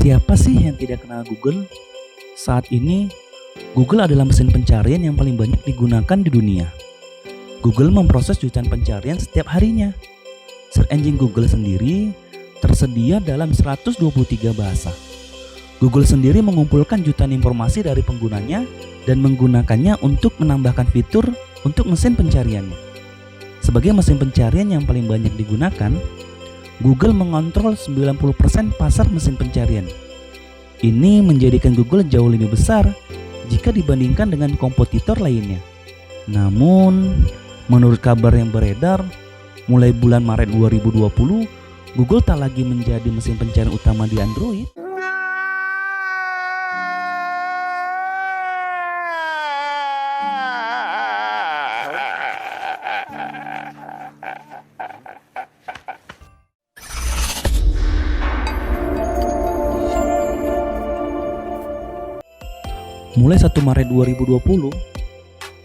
Siapa sih yang tidak kenal Google? Saat ini, Google adalah mesin pencarian yang paling banyak digunakan di dunia. Google memproses jutaan pencarian setiap harinya. Search engine Google sendiri tersedia dalam 123 bahasa. Google sendiri mengumpulkan jutaan informasi dari penggunanya dan menggunakannya untuk menambahkan fitur untuk mesin pencariannya. Sebagai mesin pencarian yang paling banyak digunakan, Google mengontrol 90% pasar mesin pencarian. Ini menjadikan Google jauh lebih besar jika dibandingkan dengan kompetitor lainnya. Namun, menurut kabar yang beredar, mulai bulan Maret 2020, Google tak lagi menjadi mesin pencarian utama di Android. Mulai 1 Maret 2020,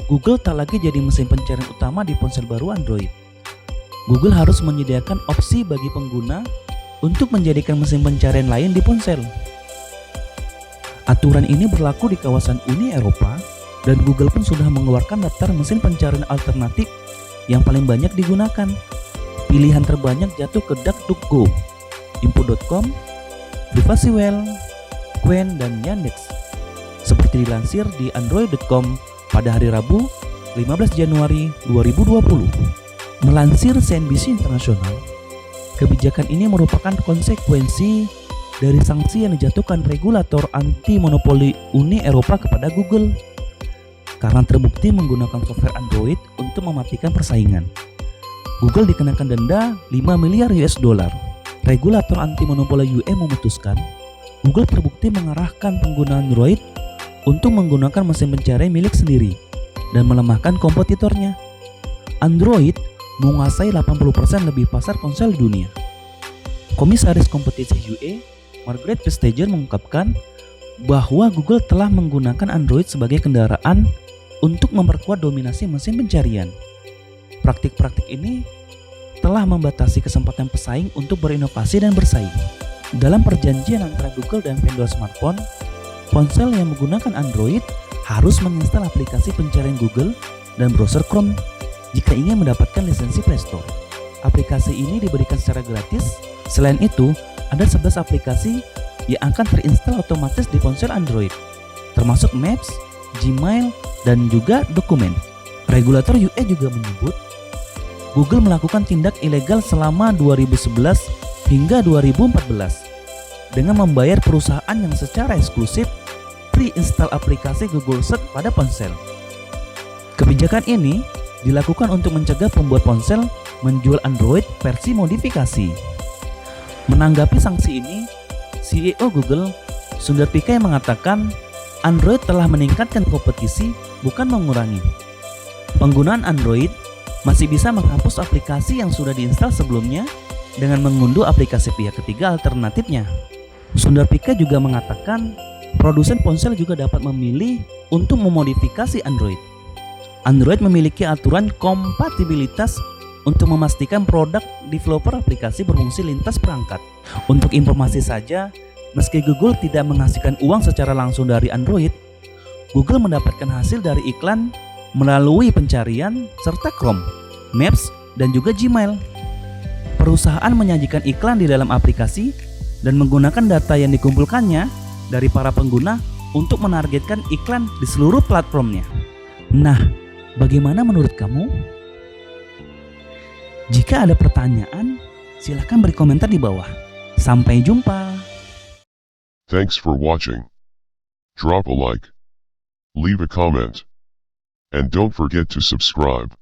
Google tak lagi jadi mesin pencarian utama di ponsel baru Android. Google harus menyediakan opsi bagi pengguna untuk menjadikan mesin pencarian lain di ponsel. Aturan ini berlaku di kawasan Uni Eropa dan Google pun sudah mengeluarkan daftar mesin pencarian alternatif yang paling banyak digunakan. Pilihan terbanyak jatuh ke DuckDuckGo, Info.com, PrivacyWell, Qwen, dan Yandex. Seperti dilansir di Android.com pada hari Rabu, 15 Januari 2020. Melansir CNBC International, kebijakan ini merupakan konsekuensi dari sanksi yang dijatuhkan regulator anti-monopoli Uni Eropa kepada Google karena terbukti menggunakan software Android untuk mematikan persaingan. Google dikenakan denda 5 miliar US dollar. Regulator anti-monopoli UE memutuskan Google terbukti mengarahkan pengguna Android untuk menggunakan mesin pencarian milik sendiri dan melemahkan kompetitornya. Android menguasai 80% lebih pasar ponsel di dunia. Komisaris kompetisi UE, Margaret Vestager, mengungkapkan bahwa Google telah menggunakan Android sebagai kendaraan untuk memperkuat dominasi mesin pencarian. Praktik-praktik ini telah membatasi kesempatan pesaing untuk berinovasi dan bersaing. Dalam perjanjian antara Google dan vendor smartphone, ponsel yang menggunakan Android harus menginstal aplikasi pencarian Google dan browser Chrome jika ingin mendapatkan lisensi Play Store. Aplikasi ini diberikan secara gratis. Selain itu, ada 11 aplikasi yang akan terinstall otomatis di ponsel Android, termasuk Maps, Gmail, dan juga dokumen. Regulator UE juga menyebut Google melakukan tindak ilegal selama 2011 hingga 2014 dengan membayar perusahaan yang secara eksklusif pre-install aplikasi Google Search pada ponsel. Kebijakan ini dilakukan untuk mencegah pembuat ponsel menjual Android versi modifikasi. Menanggapi sanksi ini, CEO Google, Sundar Pichai, mengatakan Android telah meningkatkan kompetisi, bukan mengurangi. Penggunaan Android masih bisa menghapus aplikasi yang sudah diinstal sebelumnya dengan mengunduh aplikasi pihak ketiga alternatifnya. Sundar Pichai juga mengatakan produsen ponsel juga dapat memilih untuk memodifikasi Android. Android memiliki aturan kompatibilitas untuk memastikan produk developer aplikasi berfungsi lintas perangkat. Untuk informasi saja, meski Google tidak menghasilkan uang secara langsung dari Android, Google mendapatkan hasil dari iklan melalui pencarian serta Chrome, Maps, dan juga Gmail. Perusahaan menyajikan iklan di dalam aplikasi dan menggunakan data yang dikumpulkannya dari para pengguna untuk menargetkan iklan di seluruh platformnya. Nah, bagaimana menurut kamu? Jika ada pertanyaan, silahkan beri komentar di bawah. Sampai jumpa. Thanks for watching. Drop a like, leave a comment, and don't forget to subscribe.